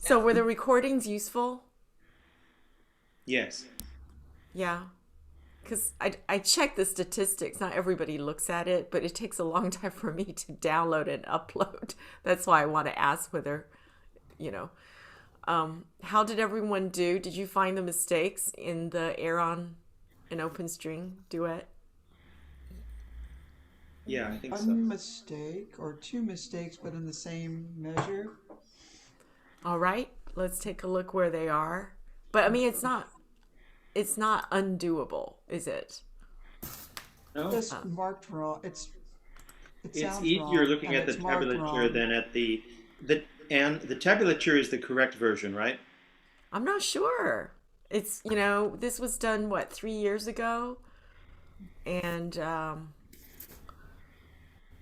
So were the recordings useful? Yes. Yeah. Because I check the statistics. Not everybody looks at it, but it takes a long time for me to download and upload. That's why I want to ask whether, you know, how did everyone do? Did you find the mistakes in the air on an open string duet? Yeah, I think so. One mistake or two mistakes, but in the same measure. All right, let's take a look where they are. But I mean, it's not undoable, is it? No, Just marked wrong. It it's sounds easier wrong looking and at the it's marked tablature wrong. than at the tablature is the correct version, right? I'm not sure. It's, this was done, what, 3 years ago? And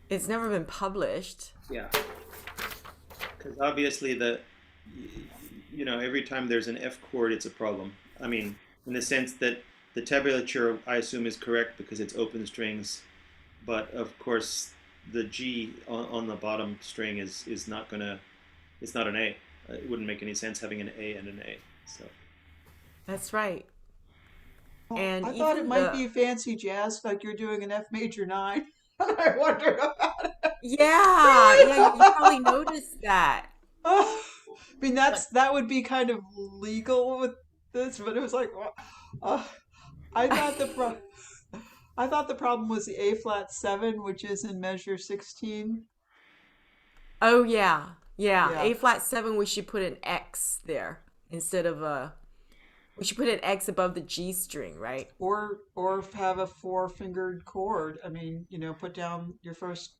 it's never been published. Yeah, because obviously every time there's an F chord, it's a problem. I mean, in the sense that the tablature, I assume, is correct because it's open strings, but of course the G on the bottom string is not gonna, it's not an A. It wouldn't make any sense having an A and an A. So That's right. Well, And I thought it even might the, be fancy jazz, like you're doing an F major nine. I wondered about it. yeah, you probably noticed that. I mean, But that would be kind of legal with this, but it was like, uh, I thought I thought the problem was the A flat seven, which is in measure 16. oh yeah, yeah. Yeah, A flat seven, we should put an X there instead of a. We should put an X above the G string, right? or have a four fingered chord. I mean, put down your first.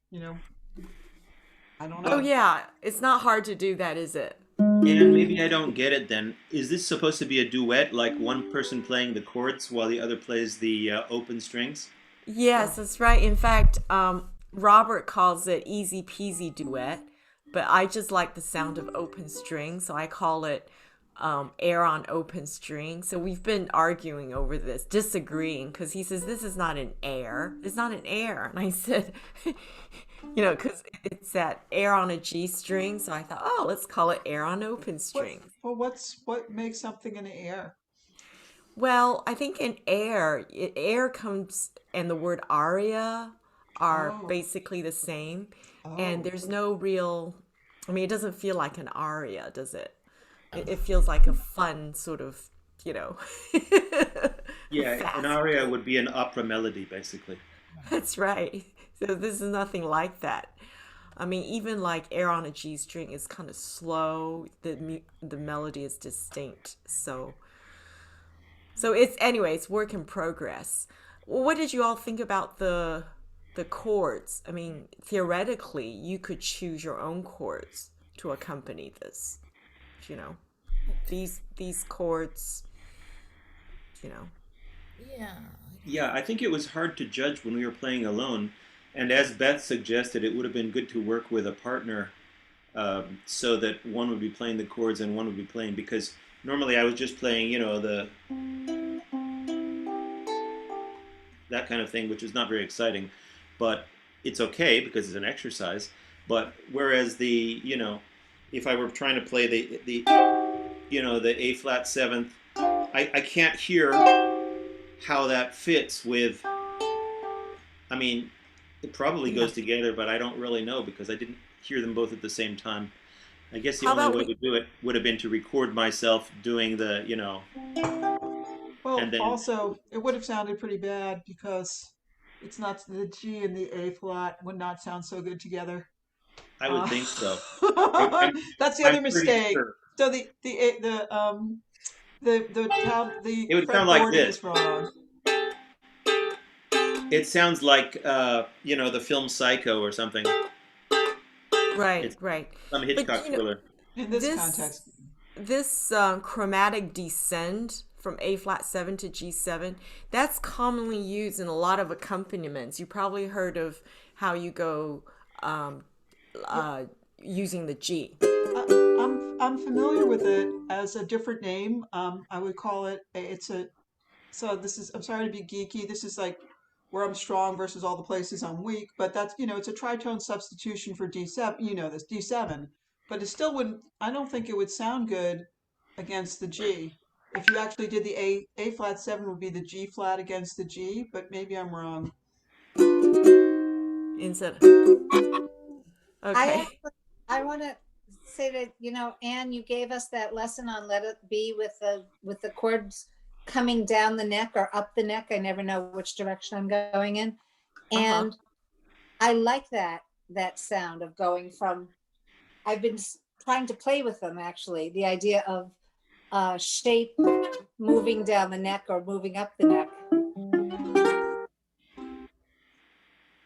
I don't Oh know. yeah, it's not hard to do that, is it? and maybe I don't get it then. Is this supposed to be a duet, like one person playing the chords while the other plays the open strings? Yes, Oh, that's right. In fact, Robert calls it easy peasy duet, but I just like the sound of open string, so I call it air on open string. So we've been arguing over this, disagreeing, because he says this is not an air. It's not an air, and I said, because it's that air on a G string. So I thought, oh, let's call it air on open what? string. Well, what makes something in the air? Well, I think in air comes and the word aria are Oh, basically the same. And oh. there's no real, I mean, it doesn't feel like an aria, does it? It feels like a fun sort of, you know, Yeah, an fast aria beat. would be an opera melody, basically. That's right. So this is nothing like that. I mean, even like air on a G string is kind of slow. The melody is distinct. So it's anyway, it's work in progress. Well, what did you all think about the chords? I mean, theoretically, you could choose your own chords to accompany this. You know, these chords. You know. Yeah. Yeah, I think it was hard to judge when we were playing alone. And as Beth suggested, it would have been good to work with a partner so that one would be playing the chords and one would be playing. Because normally I was just playing, the that kind of thing, which is not very exciting, but it's okay because it's an exercise. But whereas if I were trying to play the A flat seventh, I can't hear how that fits with. I mean, it probably Yeah. goes together, but I don't really know because I didn't hear them both at the same time. I guess the How only about way we? to do it would have been to record myself doing and Well, then also, it would have sounded pretty bad because it's not the G and the A flat would not sound so good together. I would Uh, think so. I'm, that's the I'm other pretty mistake. sure So the it would sound like fretboarding this. is wrong. It sounds like the film Psycho or something. Right, It's right. some But Hitchcock thriller. In this this context. this chromatic descend from A flat 7 to G7, that's commonly used in a lot of accompaniments. You probably heard of how you go um, Yeah, uh, using the G. I'm familiar with it as a different name. I would call it. It's a. So this is. I'm sorry to be geeky. This is like where I'm strong versus all the places I'm weak. But that's it's a tritone substitution for D7. You know this D7. but it still wouldn't. I don't think it would sound good against the G. If you actually did the A flat seven would be the G flat against the G, but maybe I'm wrong. Instead, I okay. actually, I want to say that, Anne, you gave us that lesson on Let It Be with the chords coming down the neck or up the neck. I never know which direction I'm going in. Uh-huh. And I like that sound of going from, I've been trying to play with them actually, the idea of shape moving down the neck or moving up the neck.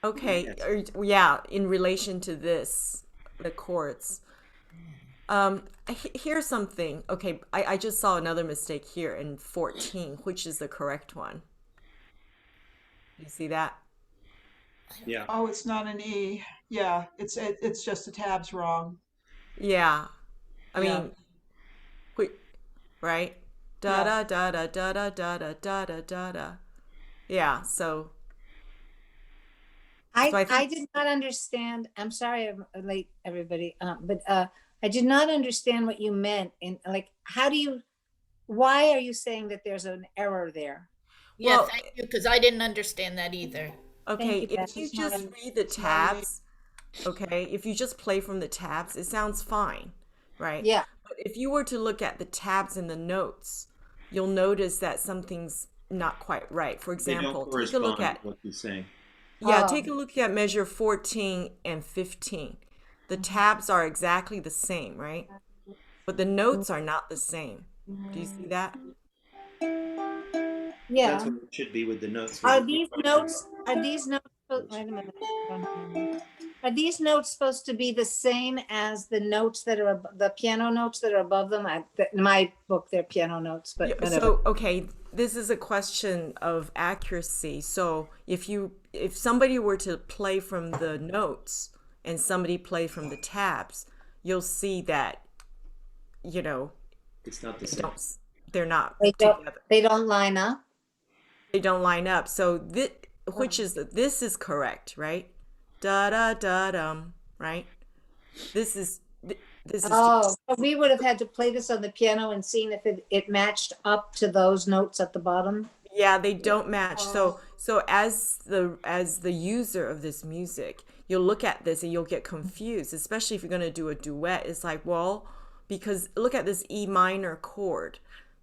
Okay. Yes. Yeah, in relation to this, the chords. Here's something. Okay, I just saw another mistake here in 14, which is the correct one. You see that? Yeah. Oh, it's not an E. Yeah, it's just the tabs wrong. Yeah. I Yeah, mean, right? Da yeah. da da da da da da da da da da da. Yeah. So I I think did not understand. I'm sorry I'm late, everybody. But I did not understand what you meant. In like, why are you saying that there's an error there? Yeah, well, thank you, because I didn't understand that either. Thank okay, you, Beth. if you It's not just an read the it's not an E. tabs, okay, if you just play from the tabs, it sounds fine, right? Yeah. But if you were to look at the tabs and the notes, you'll notice that something's not quite right. For They don't example, take a look correspond to at, what he's saying. yeah, Oh, take a look at measure 14 and 15. The tabs are exactly the same, right? But the notes are not the same. Do you see that? That's yeah. what it should be with the notes. Are We're these talking notes? Are these notes? about Wait a minute. I don't hear you. Are these notes supposed to be the same as the notes that are the piano notes that are above them? In my book, they're piano notes, but Yeah, whatever. so okay, this is a question of accuracy. So if somebody were to play from the notes and somebody play from the tabs, you'll see that, you know, it's not the they same. don't they're not They don't. together. They don't line up. They don't line up. So this is correct, right? Da da da dum, right? This is this is Oh, so we would have had to play this on the piano and seen if it matched up to those notes at the bottom. Yeah, they don't match. Oh. So as the user of this music, you'll look at this and you'll get confused, especially if you're going to do a duet. It's like, well, because look at this E minor chord.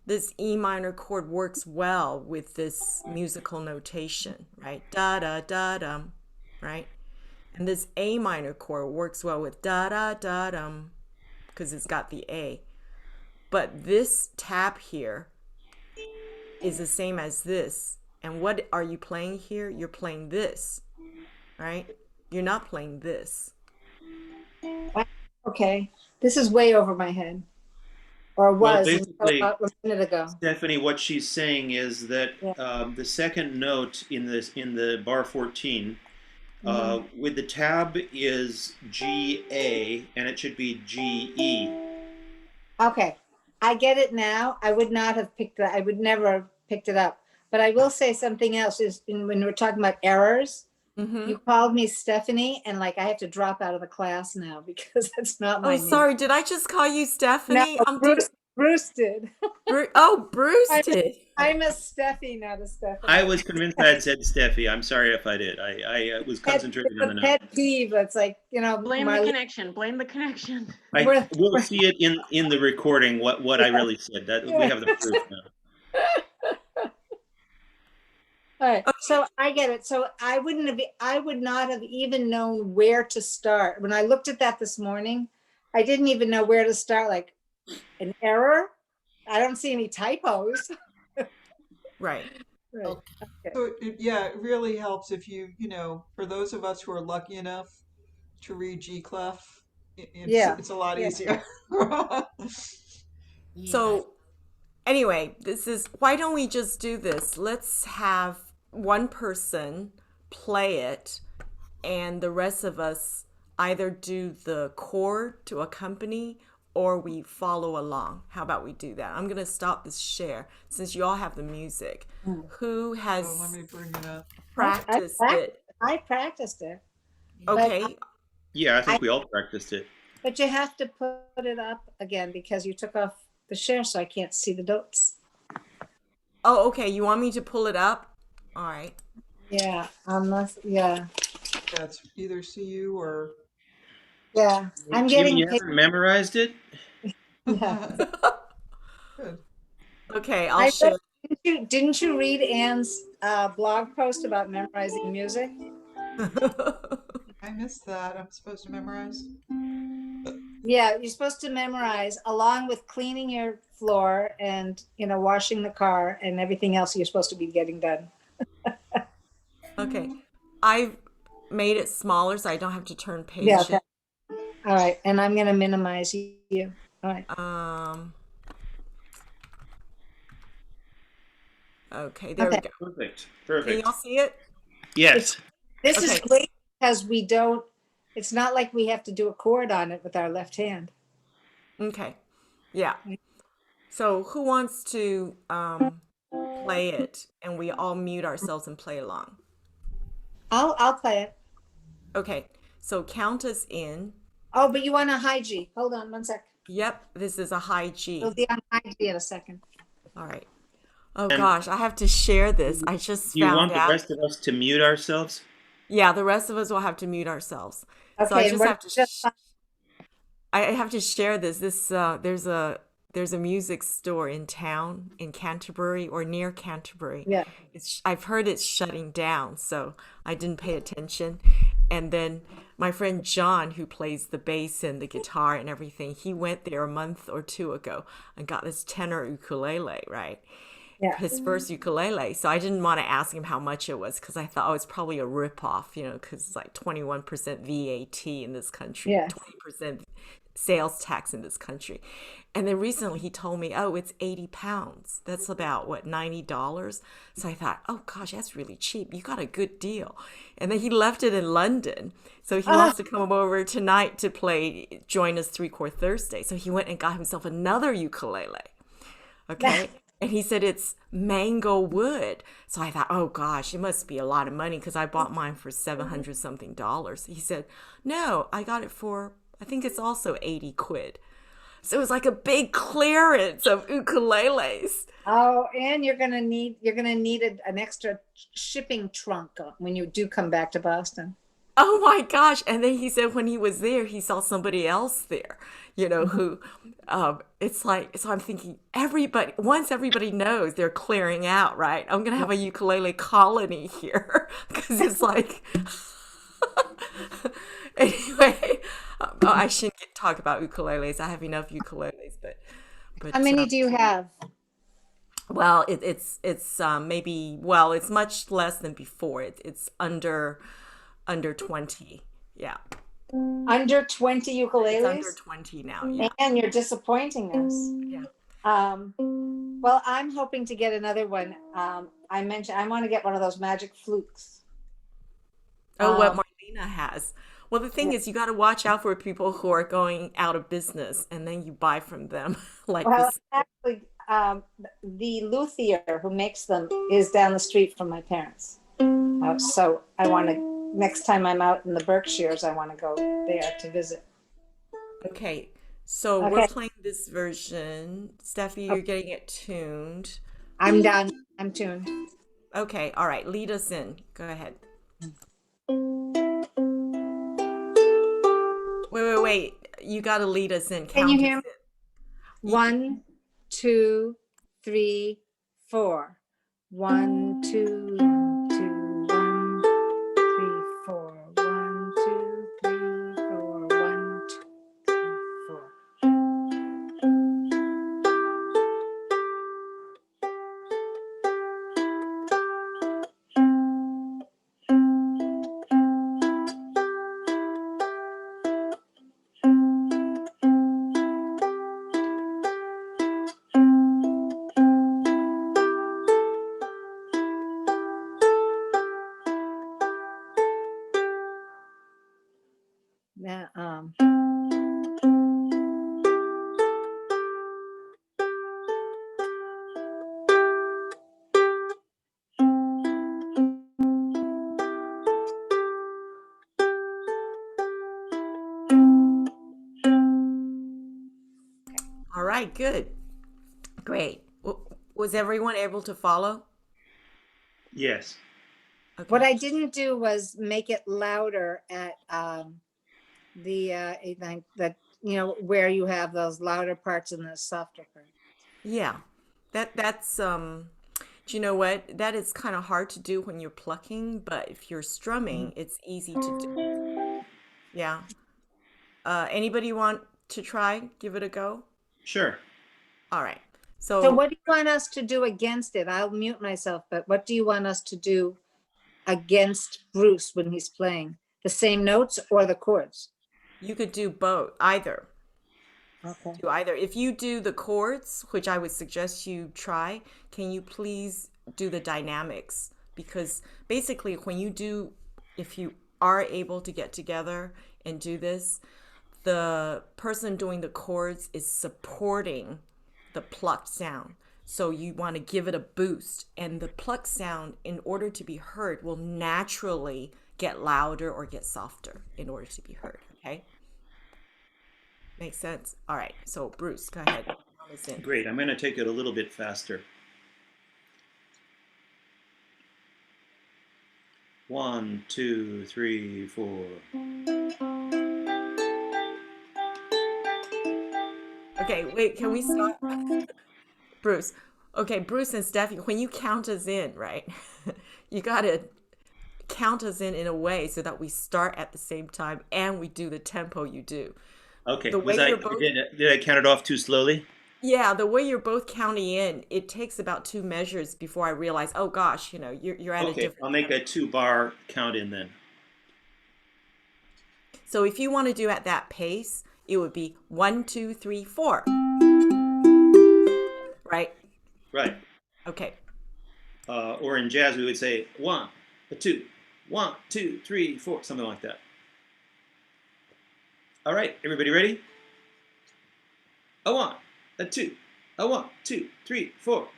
This E minor chord works well with this musical notation, right? Da da da dum, right? And this A minor chord works well with da da da dum because it's got the A. But this tab here is the same as this. And what are you playing here? You're playing this, right? You're not playing this. Okay, this is way over my head, or Well, was until basically, about a minute ago. Stephanie, what she's saying is that Yeah. the second note in the bar 14 Mhm. with the tab is G A, and it should be G E. Okay, I get it now. I would not have picked that. I would never have picked it up. But I will say something else is when we're talking about errors, Mm-hmm. you called me Stephanie, and like I have to drop out of the class now because that's not Oh, my name. sorry. Did I just call you No, Stephanie? Bruce did. Bruce I'm, did. I'm a Steffi, not a Stephanie. I was convinced I had said Steffi. I'm sorry if I did. I was concentrating It's on a the note. pet peeve. It's like, Blame the connection. Blame the connection. I will see it in the recording what I really said. That we have the proof now. All right, so I get it. So I would not have even known where to start. When I looked at that this morning, I didn't even know where to start. Like an error? I don't see any typos. Right. Right. Okay. So yeah, it really helps if for those of us who are lucky enough to read G clef, Yeah. it's a lot Yeah. easier. Yeah. So anyway, why don't we just do this? Let's have one person play it and the rest of us either do the chord to accompany or we follow along. How about we do that? I'm going to stop this share since you all have the music. Who So has let me bring it up. practiced it? I practiced it. Okay. Yeah, I I think we all practiced it. But you have to put it up again because you took off the share, so I can't see the notes. Oh, okay. You want me to pull it up? All right. Yeah, unless, yeah, That's either CU or. yeah. I'm Jimmy, getting you paid. haven't memorized it? Yeah. Good. Okay, I'll I read, share. didn't you read Anne's blog post about memorizing music? I missed that. I'm supposed to memorize. Yeah, you're supposed to memorize along with cleaning your floor and, washing the car and everything else you're supposed to be getting done. Okay. I've made it smaller so I don't have to turn Yeah, pages. okay. All right. And I'm going to minimize you. All right. Okay, there we Okay. go. Perfect. Can Perfect. y'all see it? It's, Yes. this is Okay. great because it's not like we have to do a chord on it with our left hand. Okay. Yeah. So who wants to play it and we all mute ourselves and play along? I'll play it. Okay. So count us in. Oh, but you want a high G. Hold on one sec. Yep, this is a high We'll G. be on high G in a second. All right. Oh And gosh, I have to share this. I just do you found want the out. rest of us to mute ourselves? Yeah, the rest of us will have to mute ourselves. So I Okay, and just what have to I have to share this. There's a music store in town in Canterbury or near Canterbury. yeah. I've heard it's shutting down, so I didn't pay attention. And then my friend John, who plays the bass and the guitar and everything, he went there a month or two ago and got this tenor ukulele, right? Yeah. His first ukulele. So I didn't want to ask him how much it was because I thought, oh, it's probably a ripoff, because it's like 21% VAT in this country, Yeah. 20% sales tax in this country. And then recently he told me, oh, it's 80 pounds. That's about what, $90? So I thought, oh gosh, that's really cheap. You got a good deal. And then he left it in London. So he wants to come over tonight to join us 3-Chord Thursday. So he went and got himself another ukulele. Okay. And he said it's mango wood. So I thought, oh gosh, it must be a lot of money because I bought mine for 700 something dollars. He said, no, I got it for, I think it's also 80 quid. So it was like a big clearance of ukuleles. Oh, and you're gonna need an extra shipping trunk when you do come back to Boston. Oh my gosh. And then he said when he was there, he saw somebody else there, who, it's like, so I'm thinking once everybody knows they're clearing out, right? I'm going to have a ukulele colony here because it's like, anyway, I shouldn't talk about ukuleles. I have enough ukuleles, but How many do you have? well, it's maybe, well, it's much less than before. It's under 20. Yeah. Under 20 It's under ukuleles? 20 now. Yeah. And you're disappointing us. Yeah. Well, I'm hoping to get another one. I mentioned I want to get one of those magic flutes. Oh, what Um, Marlena has. Well, the thing is, you got to watch out for people who are going out of business and then you buy from them like Well, this. actually, the luthier who makes them is down the street from my parents. So I want to, next time I'm out in the Berkshires, I want to go there to visit. Okay. So we're Okay, playing this version. Steffi, you're getting it tuned. I'm done. I'm tuned. Okay. All right. Lead us in. Go ahead. Wait. You got to lead us in. Can you Count hear us me? in. 1, 2, 3, 4. 1, 2, 1, 2, 1, 3, 4. 1, 2, 3, 4. 1, 2, 3, 4. All right, good. Great. Was everyone able to follow? Yes. Okay. What I didn't do was make it louder at the event that, you know, where you have those louder parts and the softer parts. Yeah. That's do you know what? That is kind of hard to do when you're plucking, but if you're strumming, it's easy to do. Yeah. Anybody want to try? Give it a go? Sure. All right. So So what do you want us to do against it? I'll mute myself, but what do you want us to do against Bruce when he's playing? The same notes or the chords? you could do both, either. Okay. Do either. If you do the chords, which I would suggest you try, can you please do the dynamics? Because basically, when you do, if you are able to get together and do this, the person doing the chords is supporting the plucked sound. So you want to give it a boost. And the plucked sound, in order to be heard, will naturally get louder or get softer in order to be heard. Okay? Makes sense? All right. So, Bruce, go ahead. Count us in. Great. I'm going to take it a little bit faster. 1, 2, 3, 4. Okay, wait, can we stop? Bruce. Okay, Bruce and Steffi, when you count us in, right? You got to count us in a way so that we start at the same time and we do the tempo you do. Okay. The way you're both Did I count it off too slowly? Yeah, the way you're both counting in, it takes about 2 measures before I realize, oh gosh, you're at a Okay. different I'll make tempo. a 2-bar count in then. So if you want to do at that pace, it would be 1, 2, 3, 4. Right? Right. Okay. Or in jazz, we would say 1, a 2, 1, 2, 3, 4, something like that. All right. Everybody ready? A 1, a 2, a 1, 2, 3, 4.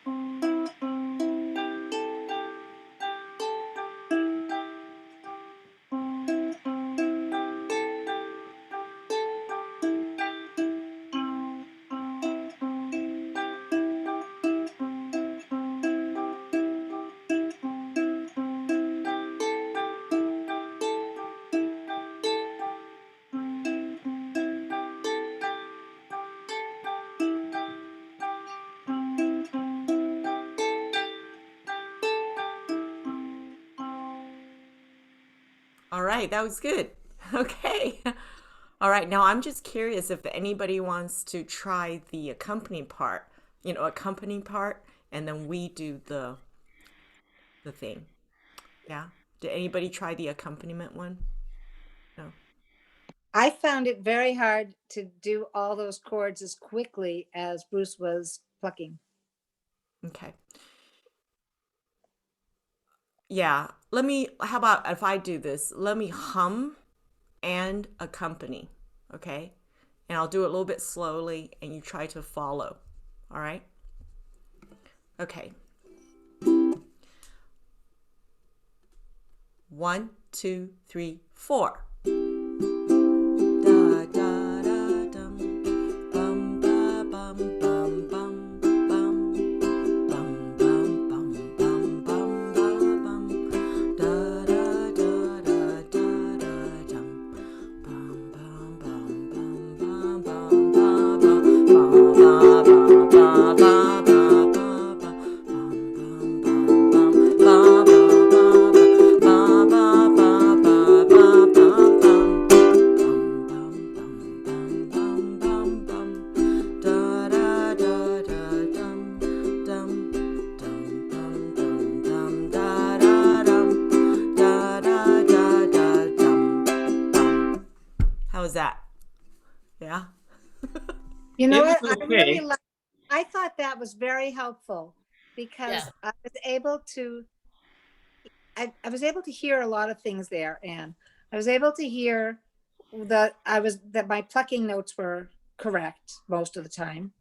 All right, that was good. Okay. All right, now I'm just curious if anybody wants to try the accompanying part, accompanying part, and then we do the thing. Yeah. Did anybody try the accompaniment one? No. I found it very hard to do all those chords as quickly as Bruce was plucking. Okay. Yeah. How about if I do this? Let me hum and accompany. Okay. And I'll do it a little bit slowly and you try to follow. All right. Okay. 1, 2, 3, 4. Da da da dum, bum ba bum bum bum bum, bum bum bum bum bum ba bum, da da da da da da dum, bum bum bum bum bum bum ba bum, ba ba ba ba ba ba ba, bum bum bum bum ba ba ba ba ba ba ba ba ba. How was that? Yeah. You know It what? was I really okay. I thought that was very helpful because Yeah. I was able to I was able to hear a lot of things there, and I was able to hear that my plucking notes were correct most of the time,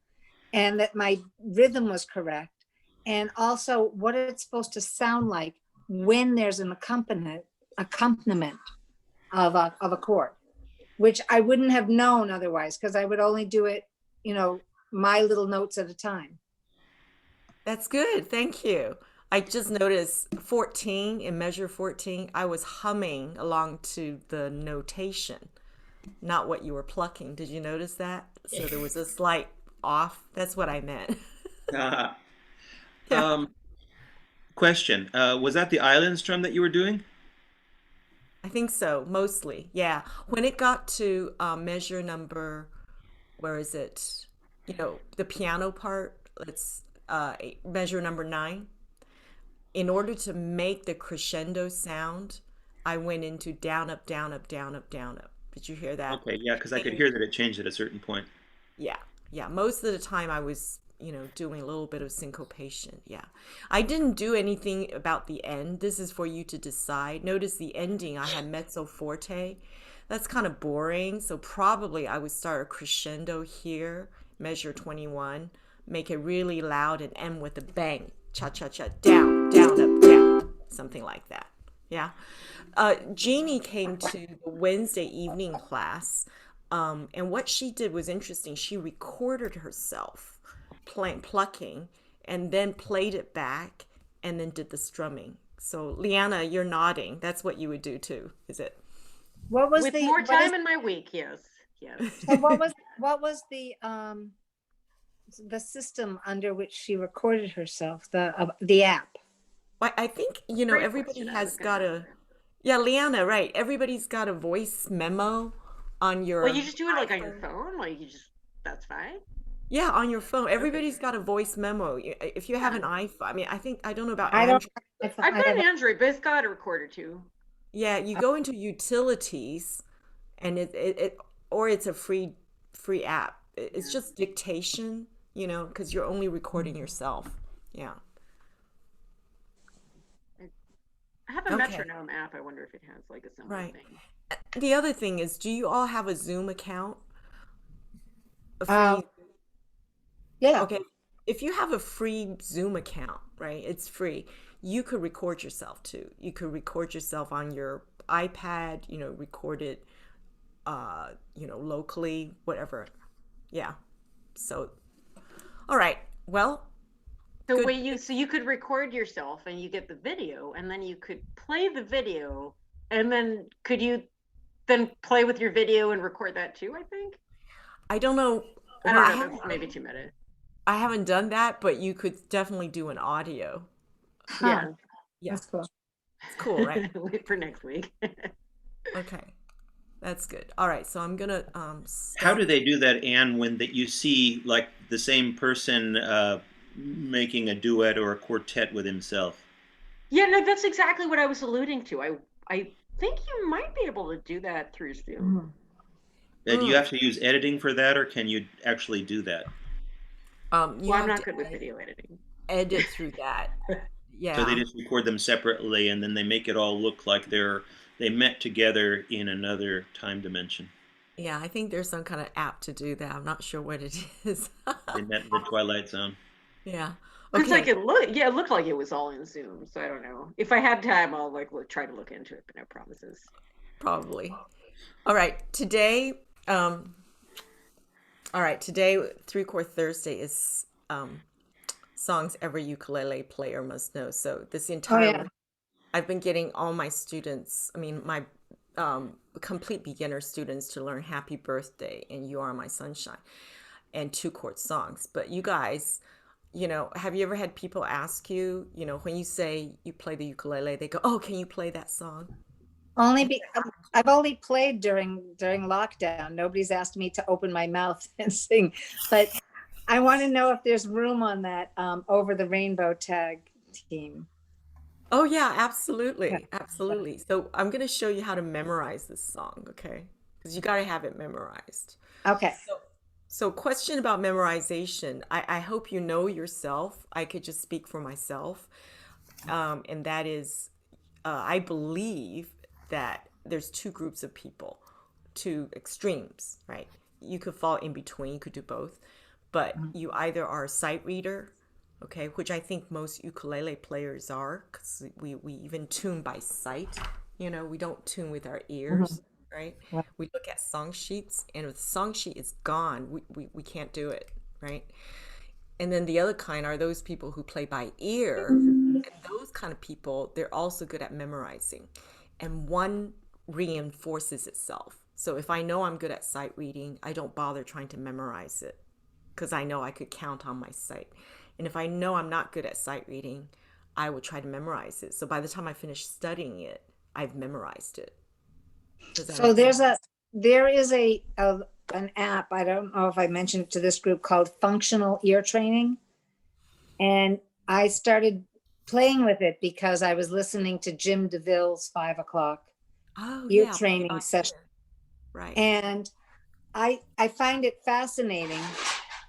and that my rhythm was correct, and also what it's supposed to sound like when there's an accompaniment of a chord, which I wouldn't have known otherwise because I would only do it, you know, my little notes at a time. That's good. Thank you. I just noticed 14 in measure 14, I was humming along to the notation, not what you were plucking. Did you notice that? So there was a slight off. That's what I meant. Uh, Yeah, um, question: was that the island strum that you were doing? I think so, mostly. Yeah. When it got to measure number, where is it? The piano part, let's measure number 9. In order to make the crescendo sound, I went into down, up, down, up, down, up, down, up. Did you hear that? Okay, yeah, because I could And hear that it changed at a certain point. yeah, yeah. Most of the time I was, doing a little bit of syncopation. Yeah. I didn't do anything about the end. This is for you to decide. Notice the ending, I had mezzo forte. That's kind of boring. So probably I would start a crescendo here, measure 21, make it really loud and end with a bang. Cha cha cha, down, down, up, down. Something like that. Yeah. Jeannie came to the Wednesday evening class, and what she did was interesting. She recorded herself plucking, and then played it back, and then did the strumming. So, Leanna, you're nodding. That's what you would do too, is it? What was With the more what is time in my week, yes. Yes. so what was the system under which she recorded herself, the app? I think, Great everybody question. I was has gonna got ask a, that. yeah, Leanna, right. Everybody's got a voice memo on Well, your you just do it like on your iPhone. phone, like you just that's fine. Yeah, on your phone. Okay. Everybody's got a voice memo. If you have Yeah. an iPhone, I mean, I don't know about I don't Android. I've I got have an Android, but it's got a recorder too. Yeah, you go into utilities, and or it's a free app. It's Yeah. just dictation, because you're only recording yourself. Yeah. I have a Okay. metronome app. I wonder if it has like a similar Right. thing. The other thing is, do you all have a Zoom account? A um free, yeah. okay. If you have a free Zoom account, right? It's free. You could record yourself too. You could record yourself on your iPad, record it locally, whatever. Yeah. So, all right. Well, So good. wait, you could record yourself and you get the video, and then you could play the video, and then could you then play with your video and record that too? I think. I don't know. I Well, don't I know. haven't That's maybe too meta. I haven't done that, but you could definitely do an audio. Huh. Yeah. Yeah. That's cool. It's cool, right? Wait for next week. Okay. That's good. All right, so I'm gonna How stop. do they do that, Anne, when that you see like the same person making a duet or a quartet with himself? Yeah, no, that's exactly what I was alluding to. I think you might be able to do that through Zoom. Mhm. Do you Mm, have to use editing for that, or can you actually do that? you Well, I'm have not to good with video editing. edit through that. So they Yeah. just record them separately, and then they make it all look like they met together in another time dimension. Yeah, I think there's some kind of app to do that. I'm not sure what it is. They met in the Twilight Zone. Yeah. Because Okay. like it looked like it was all in Zoom. So I don't know. If I have time, I'll like try to look into it, but no promises. Probably. All right. Today, Three Chord Thursday is songs every ukulele player must know. So this Oh entire yeah. week, I've been getting all my students, I mean, my complete beginner students to learn Happy Birthday and You Are My Sunshine and two chord songs. But you guys, have you ever had people ask you, when you say you play the ukulele, they go, "Oh, can you play that song?" Only I've only played during lockdown. Nobody's asked me to open my mouth and sing, but I want to know if there's room on that over the rainbow tag team. Oh yeah, Yeah. absolutely. Absolutely. So I'm going to show you how to memorize this song, okay? Because you got to have it memorized. Okay. So question about memorization. I hope you know yourself. I could just speak for myself. And that is, I believe that there's two groups of people, two extremes, right? You could fall in between, you could do both. But you either are a sight reader, okay, which I think most ukulele players are, because we even tune by sight. We don't tune with our Mhm. ears, right? Right. We look at song sheets, and if the song sheet is gone, we can't do it. right? And then the other kind are those people who play by ear. And those kind of people, they're also good at memorizing. And one reinforces itself. So if I know I'm good at sight reading, I don't bother trying to memorize it because I know I could count on my sight. And if I know I'm not good at sight reading, I will try to memorize it. So by the time I finish studying it, I've memorized it. Does that So make sense? there is an app, I don't know if I mentioned it to this group, called Functional Ear Training. And I started playing with it because I was listening to Jim DeVille's 5 o'clock Oh ear yeah, play training by session. ear. Right. And I find it fascinating.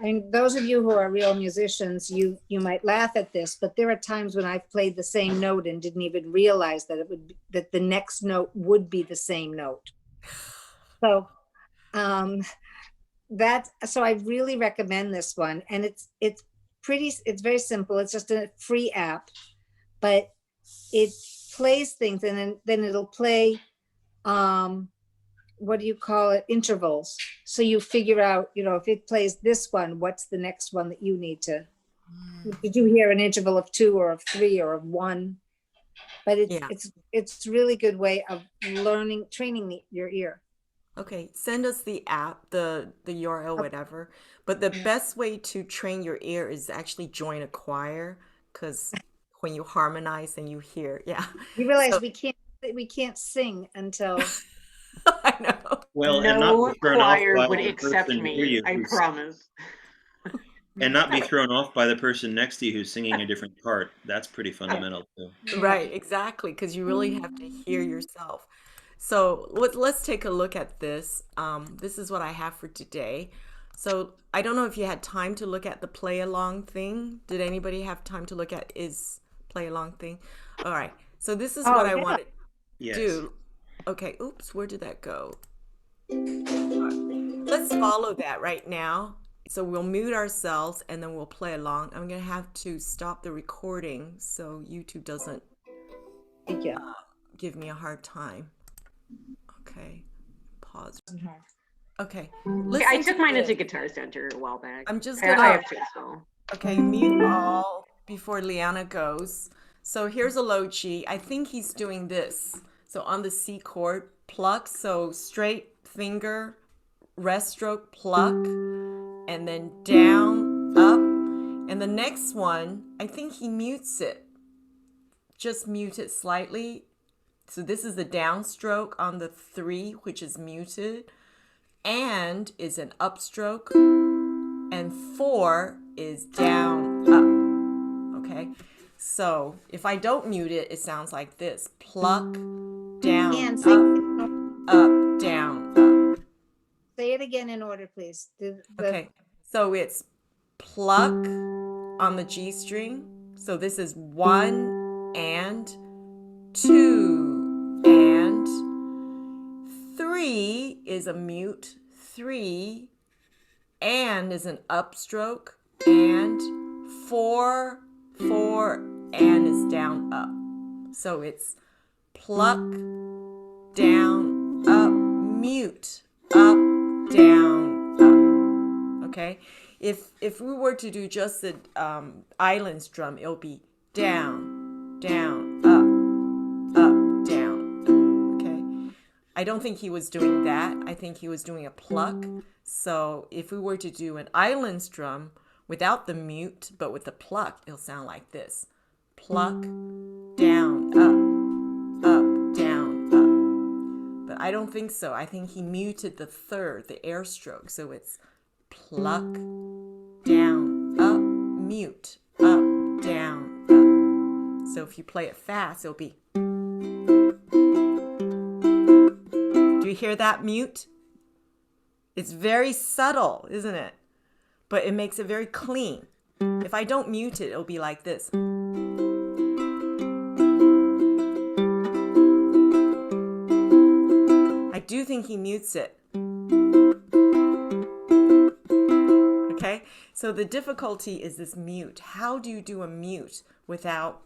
I mean, those of you who are real musicians, you might laugh at this, but there are times when I've played the same note and didn't even realize that the next note would be the same note. So so I really recommend this one, and it's very simple. It's just a free app, but it plays things, and then it'll play what do you call it, intervals. So you figure out, if it plays this one, what's the next one that you need to, did you hear an interval of 2 or of 3 or of 1? But Yeah. it's really good way of training your ear. Okay, send us the app, the URL, whatever. But the best way to train your ear is actually join a choir, because when you harmonize and you hear, yeah. You realize So we can't sing until I know. Well, and not No be thrown off choir by would the accept person near me, you I promise. and not be thrown off by the person next to you who's singing a different part. That's pretty fundamental too. Right, exactly, because you really have to hear yourself. So let's take a look at this. This is what I have for today. So I don't know if you had time to look at the play along thing. Did anybody have time to look at is play along thing? All right. So this is what I yeah. want to Yes. do. Okay. Oops. Where did that go? Let's follow that right now. So we'll mute ourselves and then we'll play along. I'm going to have to stop the recording so YouTube doesn't Thank you. give me a hard time. Okay. Pause. Okay. I Listen took to mine this. into Guitar Center a while back. I'm just I gonna have two as well. okay, mute all before Liana goes. So here's a low G. I think he's doing this. So on the C chord, pluck, so straight finger, rest stroke, pluck, and then down, up. And the next one, I think he mutes it. Just mute it slightly. So this is the downstroke on the 3, which is muted, and is an upstroke, and 4 is down, up. Okay, so if I don't mute it, it sounds like this: pluck, down, up, down, up. Say it again in order, please. Okay, so it's pluck on the G string. So this is 1 and 2 and 3 is a mute, 3 and is an upstroke, and 4 and is down, up. So it's pluck, down, up, mute, up, down, up. Okay, if we were to do just the island strum, it'll be down, down, up, down. Okay, I don't think he was doing that. I think he was doing a pluck. So if we were to do an island strum without the mute but with the pluck, it'll sound like this: pluck, down, up, down, up. But I don't think so. I think he muted the third, the air stroke. So it's pluck, down, up, mute, up, down, up. So if you play it fast, it'll be. Do you hear that mute? It's very subtle, isn't it? But it makes it very clean. If I don't mute it, it'll be like this. I do think he mutes it. Okay, so the difficulty is this mute. How do you do a mute without,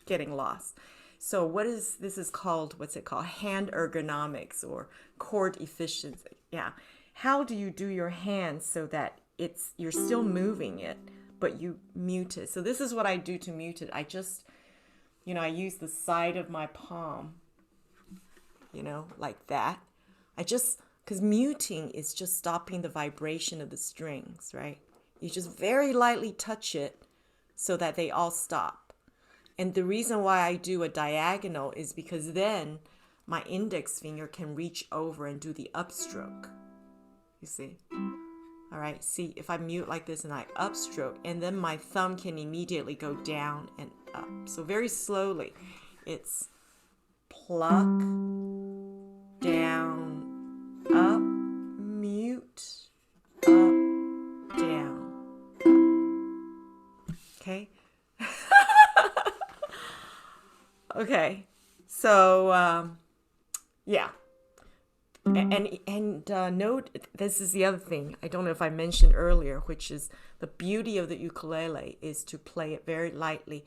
getting lost? So this is called, what's it called? Hand ergonomics or chord efficiency. Yeah. How do you do your hands so that you're still moving it, but you mute it. So this is what I do to mute it. I just, I use the side of my palm, like that. Because muting is just stopping the vibration of the strings, right? You just very lightly touch it so that they all stop. And the reason why I do a diagonal is because then my index finger can reach over and do the upstroke. You see? All right, see, if I mute like this and I upstroke, and then my thumb can immediately go down and up. So very slowly, it's pluck, down, up, mute, up, down, up. Okay? Okay, so, yeah. And note, this is the other thing I don't know if I mentioned earlier, which is the beauty of the ukulele is to play it very lightly.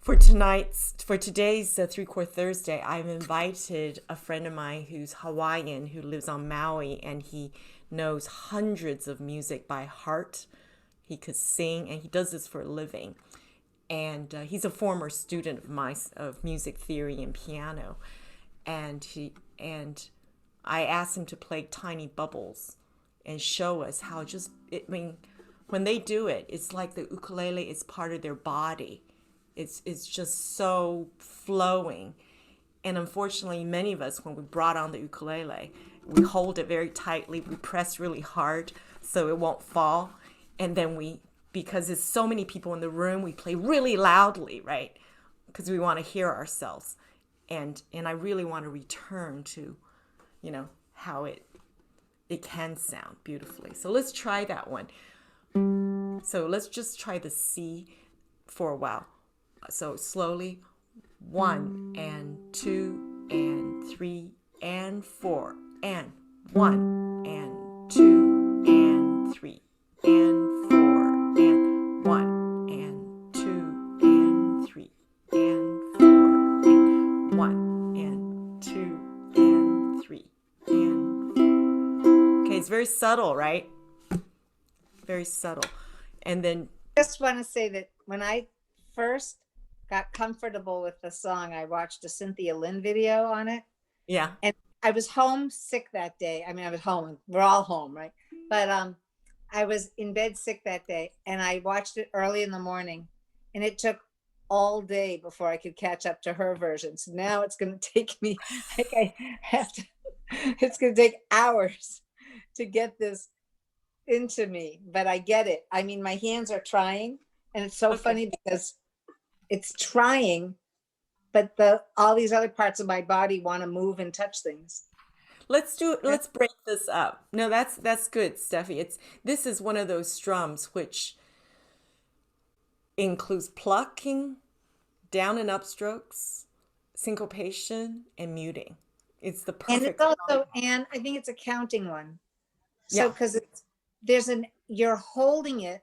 For today's Three-Chord Thursday, I've invited a friend of mine who's Hawaiian, who lives on Maui, and he knows hundreds of music by heart. He could sing, and he does this for a living. And he's a former student of music theory and piano, and I asked him to play Tiny Bubbles and show us how when they do it, it's like the ukulele is part of their body. It's just so flowing. And unfortunately, many of us, when we brought on the ukulele, we hold it very tightly, we press really hard so it won't fall. And then because there's so many people in the room, we play really loudly, right? Because we want to hear ourselves. And I really want to return to how it can sound beautifully. So let's try that one. So let's just try the C for a while. So slowly, 1 and 2 and 3 and 4 and 1 and 2 and 3 and 4 and 1 and 2 and 3 and 4 and 1 and 2 and 3 and okay, it's very subtle, right? Very subtle. And then Just want to say that when I first got comfortable with the song, I watched a Cynthia Lynn video on it. yeah. And I was homesick that day. I mean, I was home. We're all home, right? But I was in bed sick that day, and I watched it early in the morning, and it took all day before I could catch up to her version. So now it's going to take me, like I have to, it's going to take hours to get this into me, but I get it. I mean, my hands are trying, and it's so funny because it's trying, but all these other parts of my body want to move and touch things. Let's break this up. No, that's good, Steffi. This is one of those strums which includes plucking, down and upstrokes, syncopation, and muting. It's the perfect. And it's also, and I think it's a counting one. So because you're holding it.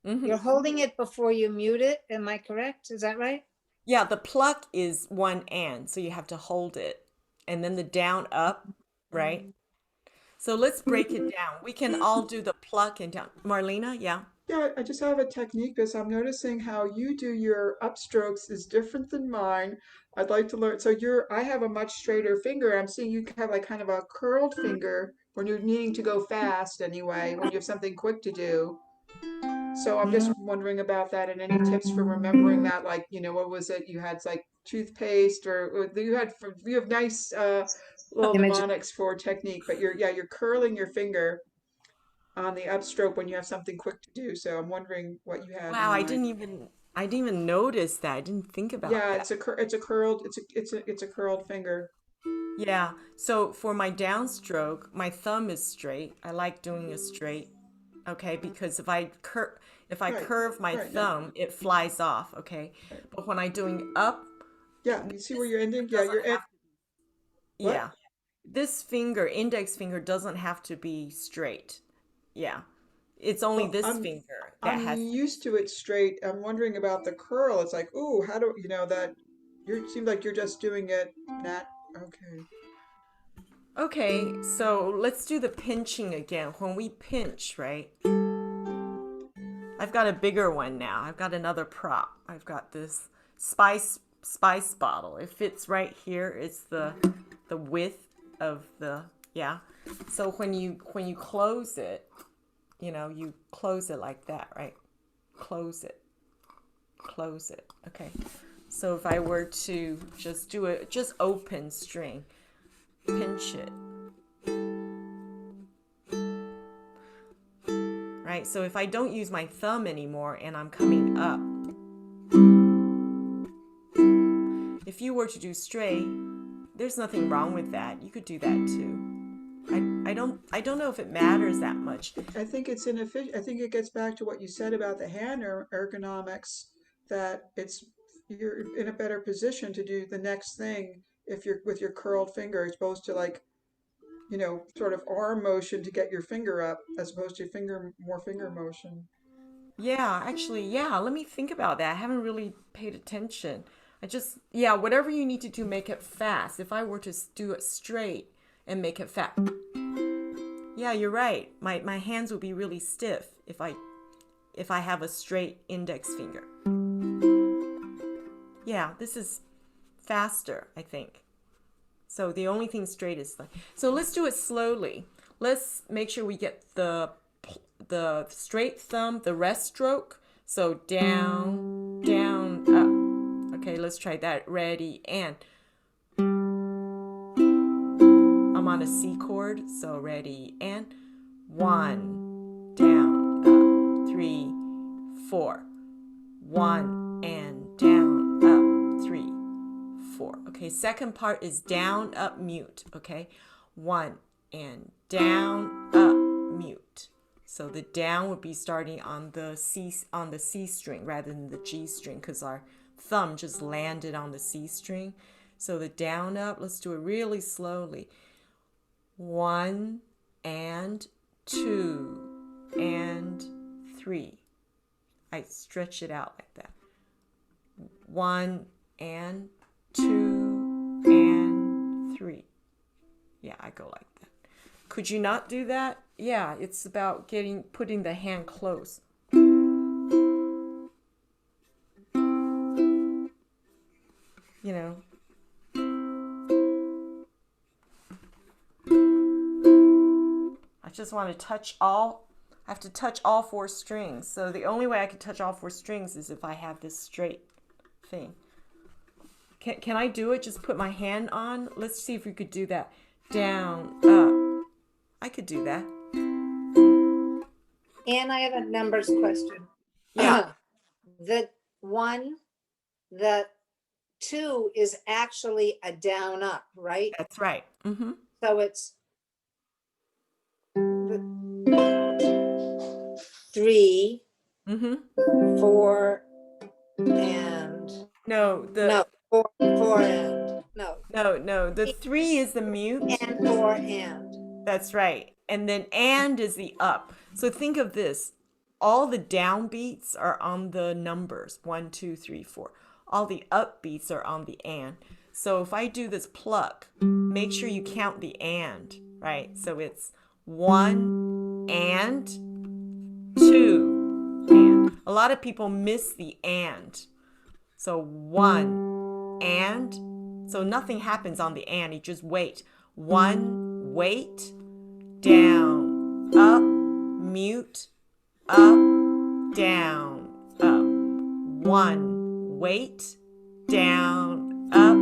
Mm-hmm. You're holding it before you mute it. Am I correct? Is that right? Yeah, the pluck is 1 and, so you have to hold it. And then the down up, right? So let's break it down. We can all do the pluck and down. Marlena, yeah? Yeah, I just have a technique because I'm noticing how you do your upstrokes is different than mine. I'd like to learn. So I have a much straighter finger. I'm seeing you have like kind of a curled finger when you're needing to go fast anyway, when you have something quick to do. So I'm just wondering about that and any tips for remembering that, like, what was it? You had like toothpaste or you have nice little mnemonics for technique, but you're curling your finger on the upstroke when you have something quick to do. So I'm wondering what you had. Wow, I didn't even notice that. I didn't think about that. Yeah, it's a curled finger. Yeah. So for my downstroke, my thumb is straight. I like doing a straight. Okay, because if I curve my thumb, it flies off. Okay, but when I'm doing up, yeah, you see where you're ending. Yeah, yeah. This index finger, doesn't have to be straight. Yeah, it's only this finger that I'm used to it straight. I'm wondering about the curl. It's like, ooh, how do that? It seems like you're just doing it that. Okay. Okay, so let's do the pinching again. When we pinch, right? I've got a bigger one now. I've got another prop. I've got this spice bottle. It fits right here. It's the width of the, yeah. So when you close it, you know, you close it like that, right? Close it. Close it. Okay. So if I were to just do it, just open string, pinch it. Right? So if I don't use my thumb anymore and I'm coming up, if you were to do straight, there's nothing wrong with that. You could do that too. I don't know if it matters that much. I think it's inefficient. I think it gets back to what you said about the hand ergonomics, that you're in a better position to do the next thing if you're with your curled finger, as opposed to like, you know, sort of arm motion to get your finger up, as opposed to more finger motion. Yeah, actually, yeah, let me think about that. I haven't really paid attention. Yeah, whatever you need to do, make it fast. If I were to do it straight and make it fast, yeah, you're right. My hands would be really stiff if I have a straight index finger. Yeah, this is faster, I think. So the only thing straight is so let's do it slowly. Let's make sure we get the straight thumb, the rest stroke. So down, down, up. Okay, let's try that. Ready, and I'm on a C chord, so ready, and 1, down, up, 3, 4. 1 and down, up, 3, 4. Okay, second part is down, up, mute. Okay, 1 and down, up, mute. So the down would be starting on the C string rather than the G string, because our thumb just landed on the C string. So the down, up, let's do it really slowly. 1 and 2 and 3. I stretch it out like that. 1 and 2 and 3. Yeah, I go like that. Could you not do that? Yeah, it's about putting the hand close. You know. I just want to touch all. I have to touch all 4 strings. So the only way I can touch all 4 strings is if I have this straight thing. Can I do it? Just put my hand on. Let's see if we could do that. Down, up. I could do that. And I have a numbers question. Yeah. The 2 is actually a down up, right? That's right. Mm-hmm. So it's the 3, Mm-hmm. 4, and No, no, 4 and no. The 3 is the mute. and 4 and. That's right. And then and is the up. So think of this. All the down beats are on the numbers. 1, 2, 3, 4. All the up beats are on the and. So if I do this pluck, make sure you count the and, right? So it's 1 and 2 and. A lot of people miss the and. So 1 and. So nothing happens on the and. You just wait. 1, wait, down, up, mute, up, down, up. 1, wait, down, up,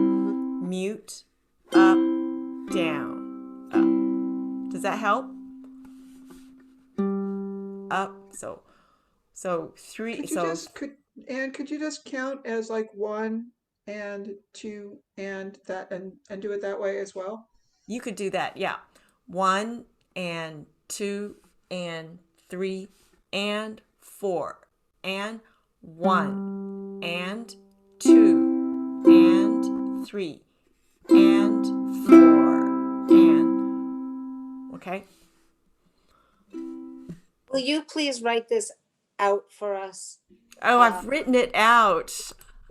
mute, up, down, up. Does that help? Up. So 3. Could you just count as like 1 and 2 and that and do it that way as well? You could do that, yeah. 1 and 2 and 3 and 4 and 1 and 2 and 3 and 4 and. Okay? Will you please write this out for us? Oh, I've written it out.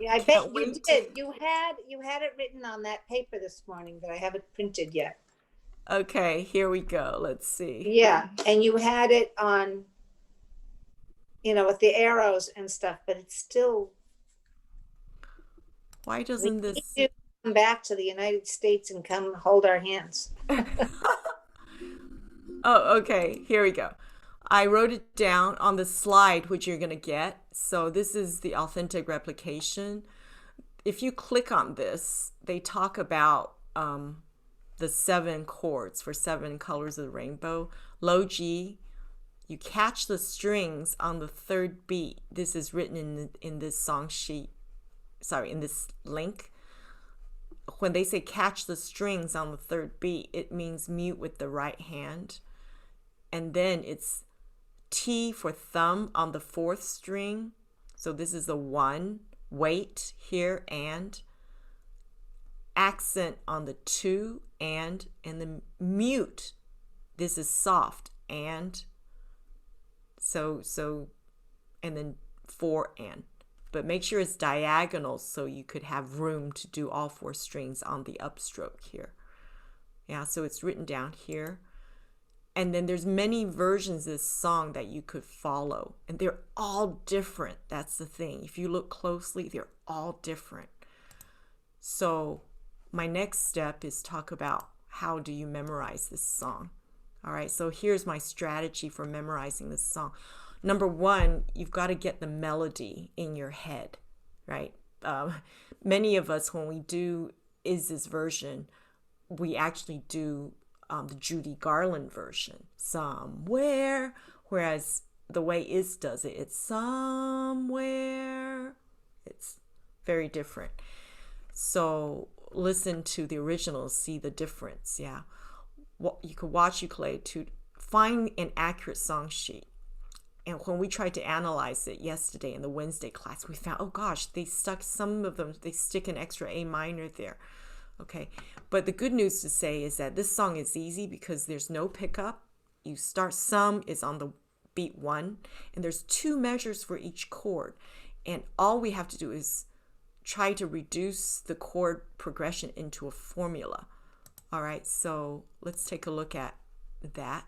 Yeah, I bet you did. You had it written on that paper this morning that I haven't printed yet. Okay, here we go. Let's see. Yeah, and you had it with the arrows and stuff, but it's still, Why we doesn't need this? to come back to the United States and come hold our hands. Oh, okay. Here we go. I wrote it down on the slide, which you're going to get. So this is the authentic replication. If you click on this, they talk about the 7 chords for 7 colors of the rainbow. Low G, you catch the strings on the 3rd beat. This is written in this song sheet. Sorry, in this link. When they say catch the strings on the 3rd beat, it means mute with the right hand. And then it's T for thumb on the 4th string. So this is the 1, wait here, and accent on the 2, and the mute. This is soft, and so and then 4 and. But make sure it's diagonal so you could have room to do all 4 strings on the upstroke here. Yeah, so it's written down here. And then there's many versions of this song that you could follow. And they're all different. That's the thing. If you look closely, they're all different. So my next step is talk about how do you memorize this song. All right, so here's my strategy for memorizing this song. Number 1, you've got to get the melody in your head, right? Many of us, when we do Is This version, we actually do the Judy Garland version, somewhere, whereas the way Is does it, it's somewhere. It's very different. So listen to the original, see the difference. Yeah, you could watch ukulele to find an accurate song sheet. And when we tried to analyze it yesterday in the Wednesday class, we found, oh gosh, they stuck some of them, they stick an extra A minor there. Okay, but the good news to say is that this song is easy because there's no pickup. You start sum is on the beat 1, and there's 2 measures for each chord. And all we have to do is try to reduce the chord progression into a formula. All right, so let's take a look at that.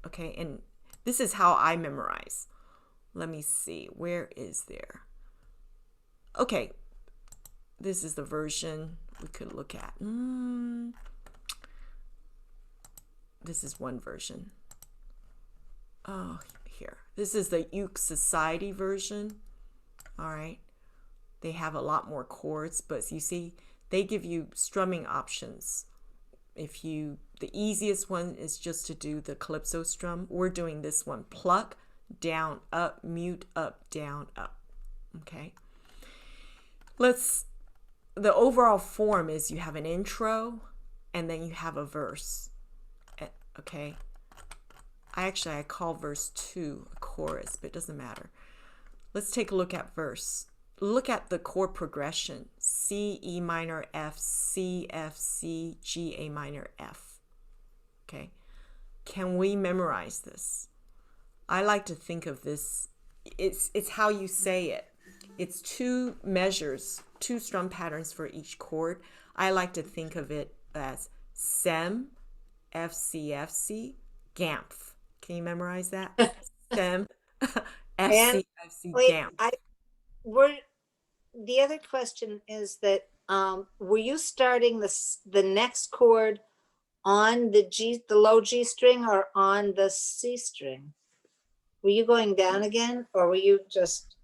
Okay, and this is how I memorize. Let me see, where is there? Okay, this is the version we could look at. This is one version. Oh, here. This is the Uke Society version. All right. They have a lot more chords, but you see, they give you strumming options. The easiest one is just to do the calypso strum. We're doing this one. Pluck, down, up, mute, up, down, up. Okay. The overall form is you have an intro and then you have a verse. Okay. I call verse 2 a chorus, but it doesn't matter. Let's take a look at verse. Look at the chord progression. C, E minor, F, C, F, C, G, A minor, F. Okay. Can we memorize this? I like to think of this. It's how you say it. It's 2 measures, 2 strum patterns for each chord. I like to think of it as SEM, F, C, F, C, GAMF. Can you memorize that? SEM, F, C, F, C, GAMF. The other question is that were you starting the next chord on the low G string or on the C string? Were you going down again, or were you just?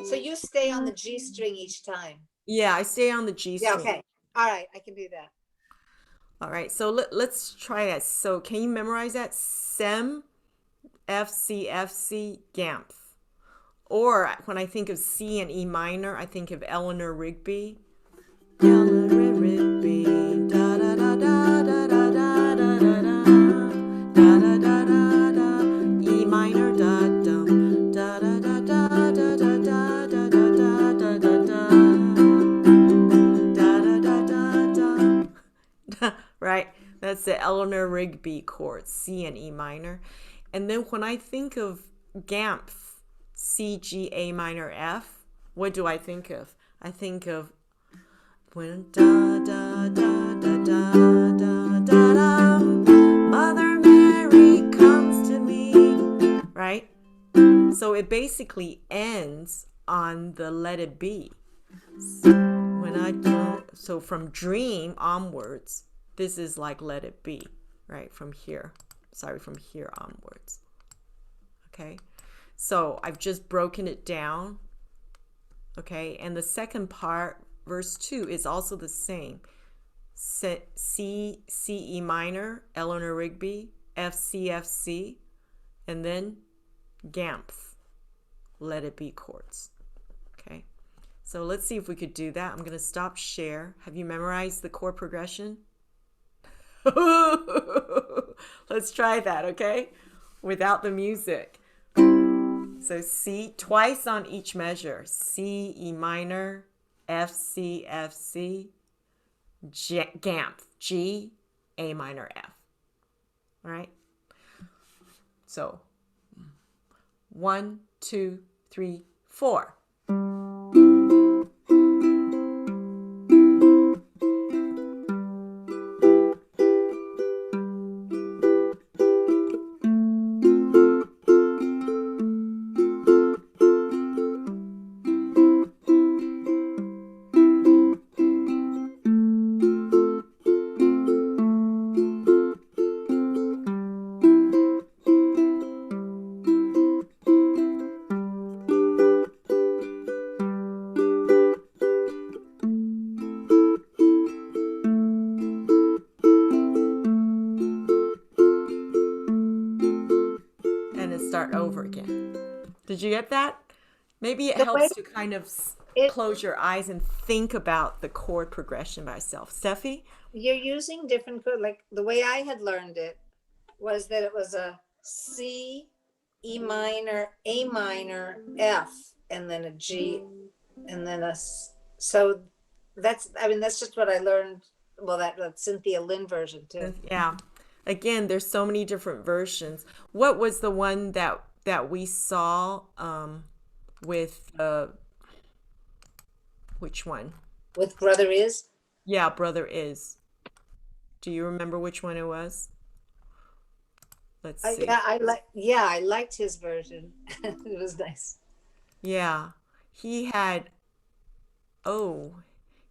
So you stay on the G string each time? Yeah, I stay on the G string. Yeah, okay. All right, I can do that. All right, so let's try that. So can you memorize that? SEM, F, C, F, C, GAMF. Or when I think of C and E minor, I think of Eleanor Rigby. Eleanor Rigby, da da da da da da da da da da da da da da, E minor, da dum, da da da da da da da da da da da da da da. Right, that's the Eleanor Rigby chord, C and E minor. And then when I think of GAMF, C, G, A minor, F, what do I think of? I think of when da da da da da da da da So it basically ends on the let it be. When I don't, so from dream onwards, this is like let it be, right? From here, sorry, from here onwards. Okay, so I've just broken it down. Okay, and the second part, verse 2, is also the same. C, E minor, Eleanor Rigby, F, C, and then Gampf, let it be chords. Okay, so let's see if we could do that. I'm going to stop share. Have you memorized the chord progression? Let's try that, okay? Without the music. So C, twice on each measure. C, E minor, F, C, Gampf, G, A minor, F. All right? So 1, 2, 3, 4. And then start over again. Did you get that? Maybe it The way helps to kind of it, close your eyes and think about the chord progression by itself. Steffi? you're using different chord, like the way I had learned it was that it was a C, E minor, A minor, F, and then a G, and then so that's, I mean, that's just what I learned. Well, that Cynthia Lynn version too. Yeah. Again, there's so many different versions. What was the one that we saw with which one? With Brother Is. Yeah, Brother Is. Do you remember which one it was? Let's see. I liked his version. It was nice. Yeah. He had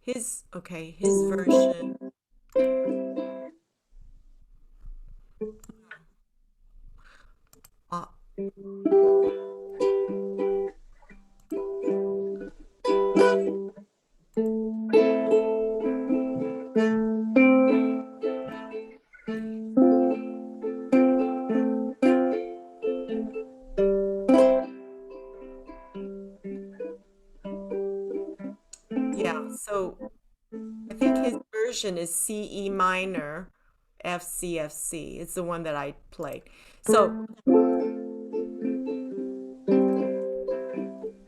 his version. Uh, yeah, so I think his version is C, E minor, F, C. It's the one that I played. So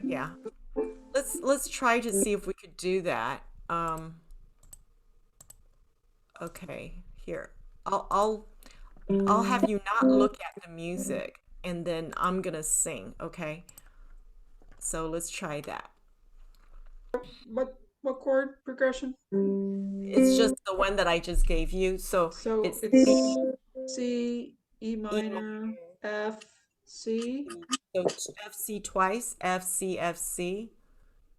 yeah, let's try to see if we could do that. Okay, here. I'll have you not look at the music and then I'm gonna sing, okay? So let's try that. What chord progression? It's just the one that I just gave you. So So it's it's C, E E minor, F, C. minor, so F C twice, F C,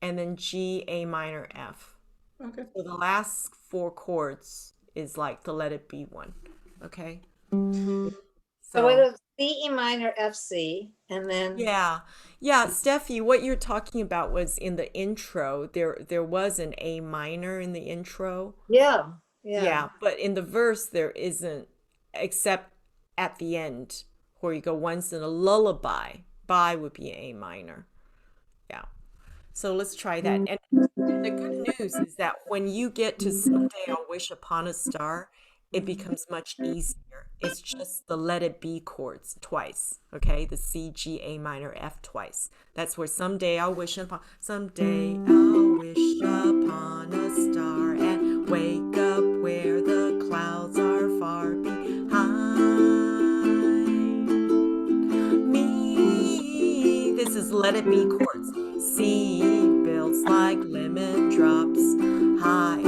and then G A minor F. Okay. So the last four chords is like the let it be one. Okay. So it So was C, E minor, F, C, and then yeah. Yeah, Steffi, what you're talking about was in the intro. There was an A minor in the intro. yeah, yeah. Yeah, but in the verse there isn't, except at the end where you go once in a lullaby. By would be A minor. Yeah. So let's try that. And the good news is that when you get to Someday I'll Wish Upon a Star, it becomes much easier. It's just the let it be chords twice, okay? The C, G, A minor, F twice. That's where someday someday I'll wish upon a star and wake up where the clouds are far behind me. This is let it be chords. C builds like lemon drops high.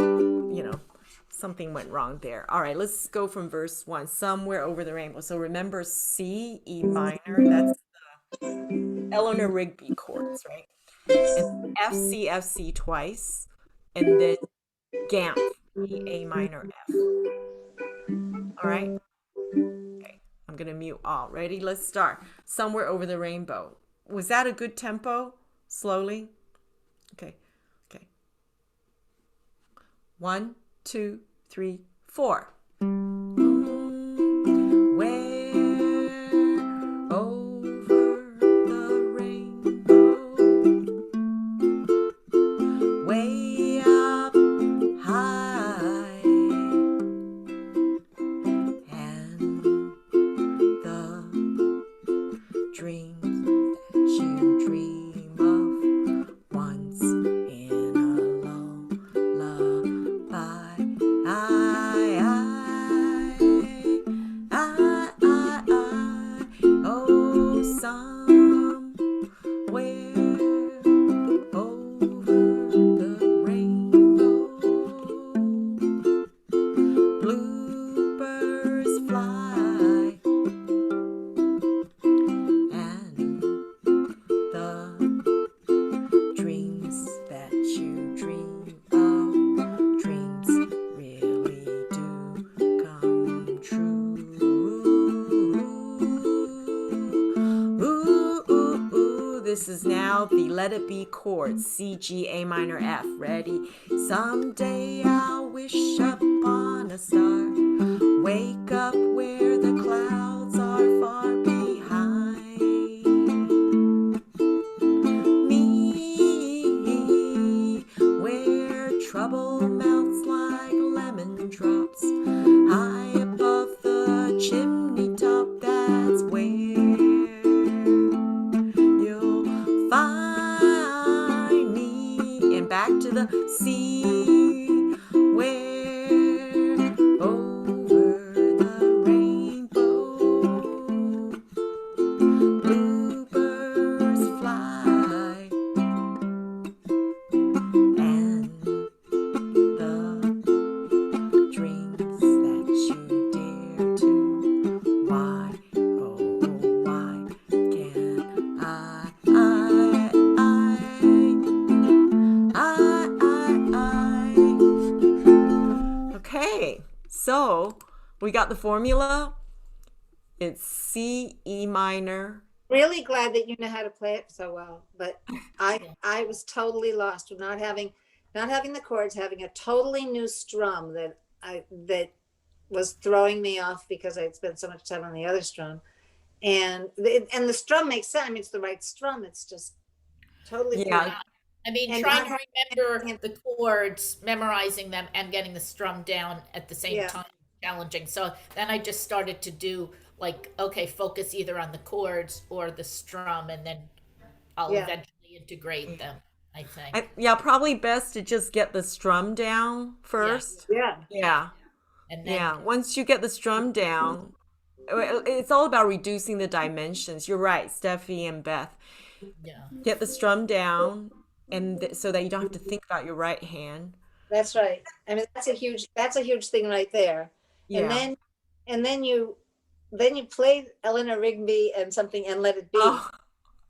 Something went wrong there. All right, let's go from verse 1. Somewhere over the rainbow. So remember C, E minor, that's Eleanor Rigby chords, right? And F C F C twice, and then Gamp, E A minor F. All right. Okay. I'm gonna mute all. Ready? Let's start. Somewhere over the rainbow. Was that a good tempo? Slowly. Okay. Okay. 1, 2, 3, 4. Where over the rainbow, way up high, and the dreams that you dream of once in a lullaby. Oh, somewhere over the rainbow, bluebirds fly, and the dreams that you dream of, dreams really do come true. Ooh, ooh, ooh. This is now the Let It Be chord, C, G, A minor, F. Ready? Someday I'll wish upon a star, wake up where the clouds are far behind me, where trouble melts like lemon drops high above the chimney top. That's where you'll find me. And back to the sea, where over the rainbow, bluebirds fly, and the dreams that you dare to, why, oh, why can't Okay, so we got the formula. It's C, E minor. Really glad that you know how to play it so well, but I was totally lost with not having the chords, having a totally new strum that was throwing me off because I had spent so much time on the other strum, and the strum makes sense. I mean, it's the right strum. It's just totally Yeah. Yeah. I mean, And trying to not- remember and- the chords, memorizing them, and getting the strum down at the same Yeah. time challenging. So then I just started to do like, okay, focus either on the chords or the strum, and then I'll Yeah. eventually integrate them, I think. Yeah, probably best to just get the strum down first. Yeah. Yeah. And then, Yeah. Once you get the strum down, it's all about reducing the dimensions. You're right, Steffi and Beth. yeah. Get the strum down, and so that you don't have to think about your right hand. That's right. I mean, that's a huge thing right there. Yeah. And then you play Eleanor Rigby and something and Let It Be. Oh,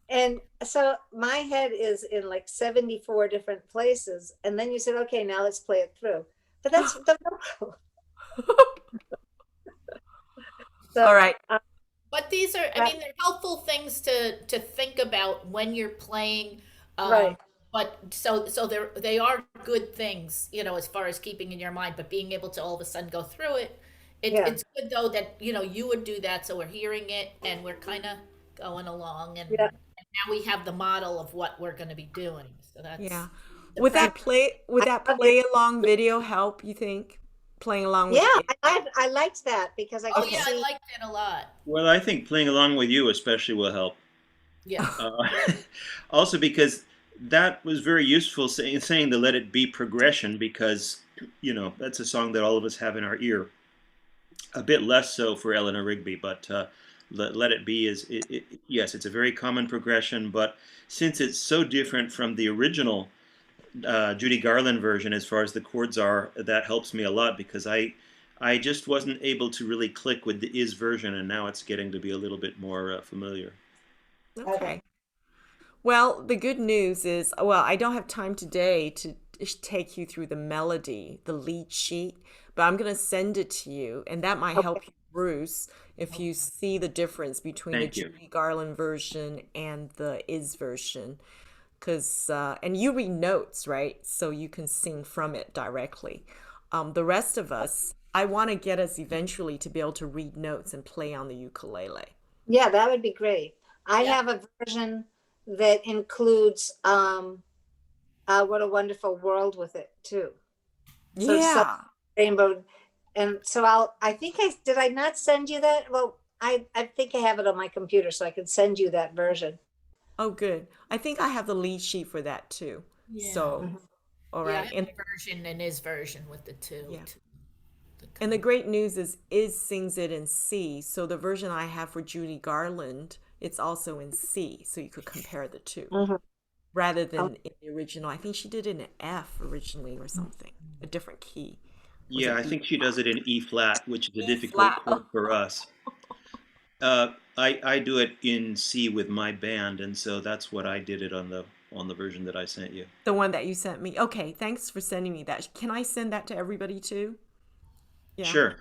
And so my head is in like 74 different places. And then you said, okay, now let's play it through. But that's the vocal. So, all right. But these are, I mean, they're helpful things to think about when you're playing. Right. But so they are good things, as far as keeping in your mind. But being able to all of a sudden go through it, Yeah. it's good though that you would do that. So we're hearing it and we're kind of going along, and, Yeah. and now we have the model of what we're going to be doing. So that's Yeah. the Would that love play along video help, you think? Playing along with Yeah, it? I liked that because I Oh could yeah, I see. liked it a lot. Well, I think playing along with you especially will help. Yeah. Also, because that was very useful saying the Let It Be progression, because that's a song that all of us have in our ear. A bit less so for Eleanor Rigby, but Let It Be yes, it's a very common progression, but since it's so different from the original Judy Garland version as far as the chords are, that helps me a lot, because I just wasn't able to really click with the Is version, and now it's getting to be a little bit more familiar. Okay. Well, the good news is, well, I don't have time today to take you through the melody, the lead sheet, but I'm going to send it to you, and that might Okay. help you, Bruce, if you see the difference between the Thank you. Judy Garland version and the Is version. Because, and you read notes, right? So you can sing from it directly. The rest of us, I want to get us eventually to be able to read notes and play on the ukulele. Yeah, that would be great. I Yeah. have a version that includes What a Wonderful World with it too. So it's some Yeah. rainbow. And so I think did I not send you that? Well, I think I have it on my computer, so I can send you that version. Oh, good. I think I have the lead sheet for that too. Yeah. So, Mhm. all Yeah, I right. have And my version and his version with the two. yeah. The And the color. great news is sings it in C. So the version I have for Judy Garland, it's also in C. So you could compare the two Mhm. rather Oh, than in the original. I think she did it in F originally or something, a different key. Was Yeah, it I E? think she does it in E flat, which is a E difficult flat. chord for us. I do it in C with my band, and so that's what I did it on the version that I sent you. The one that you sent me. Okay, thanks for sending me that. Can I send that to everybody too? Yeah. Sure.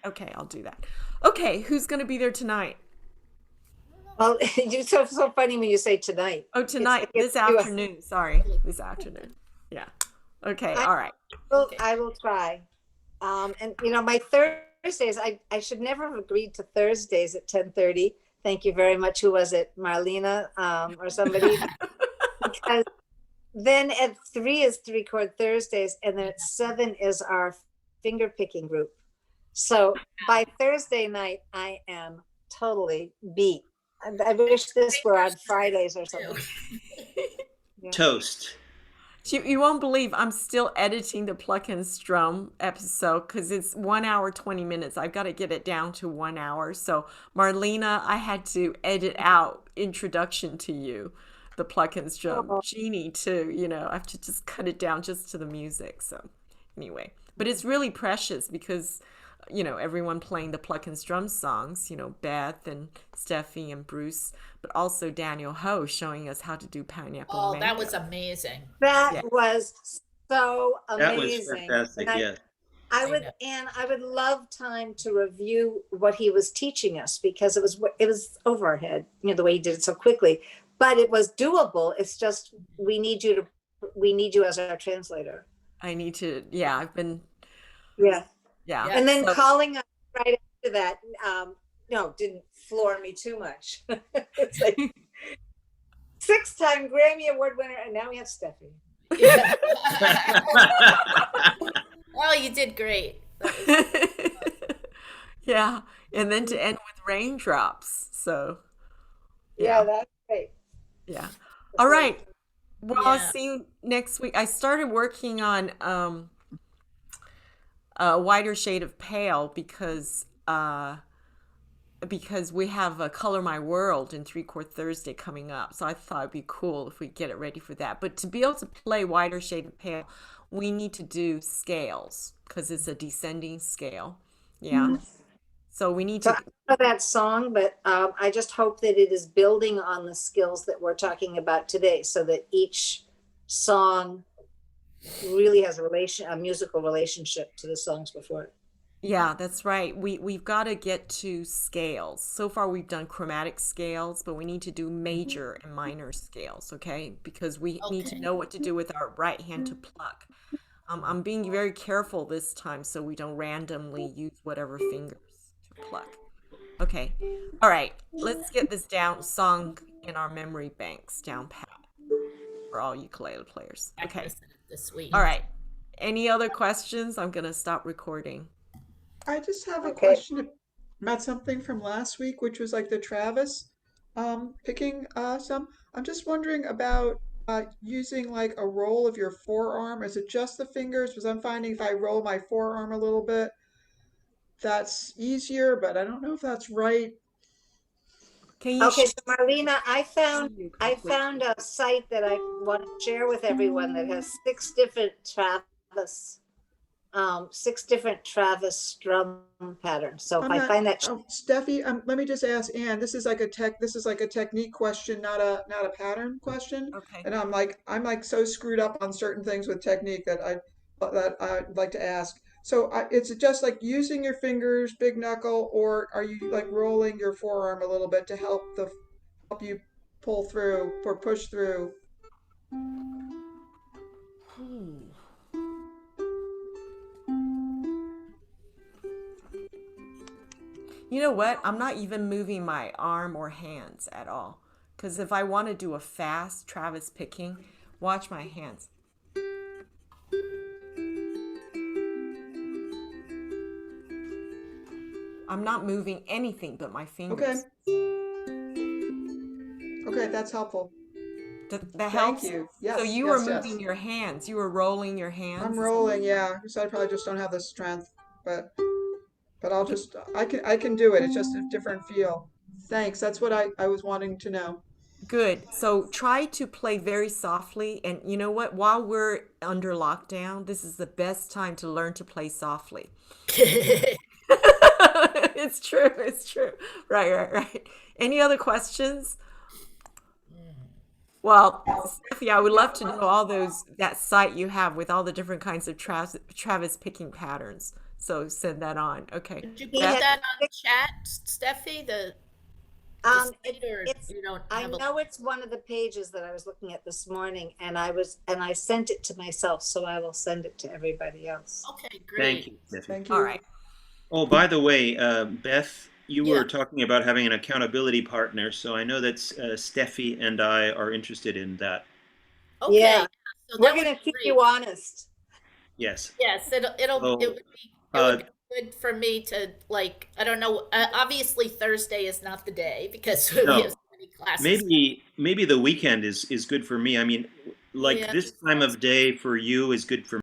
Okay, I'll do that. Okay, who's going to be there tonight? well, you're so funny when you say tonight. Oh, It's tonight, like this you. afternoon. Sorry, this afternoon. Yeah. Okay, I all right. Okay. I will try. And my Thursdays, I should never have agreed to Thursdays at 10:30. Thank you very much. Who was it? Marlena, or somebody? Because then at 3 is 3 chord Thursdays, and then at 7 is our finger picking group. So by Thursday night, I am totally beat. I wish this were on Fridays or something. Yeah. Toast. You won't believe I'm still editing the Pluck and Strum episode because it's 1 hour, 20 minutes. I've got to get it down to 1 hour. So, Marlena, I had to edit out introduction to you, the Pluck and Strum. Oh, Jeannie, too, I have to just cut it down just to the music. So, anyway, but it's really precious because everyone playing the Pluck and Strum songs, Beth and Steffi and Bruce, but also Daniel Ho showing us how to do Pineapple Oh, that Mango. was amazing. that Yeah, was so That was amazing. fantastic. And Yes. I I would know. and I would love time to review what he was teaching us because it was over our head, the way he did it so quickly. But it was doable. It's just we need you as our translator. I need to, yeah, I've been, Yeah. yeah. Yeah. And then So, calling us right after that, no, didn't floor me too much. It's like 6-time Grammy Award winner, and now we have Steffi. Yeah. Well, you did great. That was yeah. And then to end with raindrops. So, Yeah, yeah, that's great. yeah. That's All great. right. Well, I'll yeah. see you next week. I started working on a wider shade of pale because we have a Color My World in 3 Chord Thursday coming up. So I thought it'd be cool if we get it ready for that. But to be able to play wider shade of pale, we need to do scales because it's a descending scale. Yeah. So we need So to, I don't know that song, but I just hope that it is building on the skills that we're talking about today, so that each song really has a musical relationship to the songs before it. yeah, that's right. We've got to get to scales. So far we've done chromatic scales, but we need to do major and minor scales, okay? Because we need to Okay. know what to do with our right hand to pluck. I'm being very careful this time so we don't randomly use whatever fingers to pluck. Okay. All right. Let's get this song in our memory banks down pat for all ukulele players. Okay. Practice it this week. All right. Any other questions? I'm going to stop recording. I just have a Okay. question about something from last week, which was like the Travis picking some. I'm just wondering about using like a roll of your forearm. Is it just the fingers? Because I'm finding if I roll my forearm a little bit, that's easier, but I don't know if that's right. Can you Okay, share so Marlena, I found you I complete? found a site that I want to share with everyone that has 6 different Travis 6 different Travis strum patterns. So if I'm I not, find that, oh, Steffi, let me just ask Ann, this is like a technique question, not a pattern question. Okay. And I'm like so screwed up on certain things with technique that I'd like to ask. So it's just like using your fingers, big knuckle, or are you like rolling your forearm a little bit to help you pull through or push through? Hmm. You know what? I'm not even moving my arm or hands at all. Because if I want to do a fast Travis picking, watch my hands. I'm not moving anything but my Okay, fingers. okay, that's helpful. That Thank helps? you. So Yes, you were yes, yes. moving your hands. You were rolling your I'm hands. rolling, yeah. So I probably just don't have the strength, but I can do it. It's just a different feel. Thanks. That's what I was wanting to know. Good. So try to play very softly. And you know what? While we're under lockdown, this is the best time to learn to play softly. It's true. It's true. Right, right, right. Any other questions? Well, Steffi, I would love to know all that site you have with all the different kinds of Travis picking patterns. So send that on. Okay. Did you he put had Beth? that on chat, Steffi? The site, or it's, you don't I have a? know it's one of the pages that I was looking at this morning, and I sent it to myself, so I will send it to everybody else. Okay, Thank great. you, Steffi. Thank All you. right. Oh, by the way, Beth, you Yeah. were talking about having an accountability partner, so I know that Steffi and I are interested in that. Okay. Yeah, Yeah, so we're that would gonna be keep great. you honest. Yes. Yes, So, it would uh, be good for me to, like, I don't know. Obviously Thursday is not the day because we have no, so many classes. maybe the weekend is good for me. I mean, like Yeah. this time of day for you is good for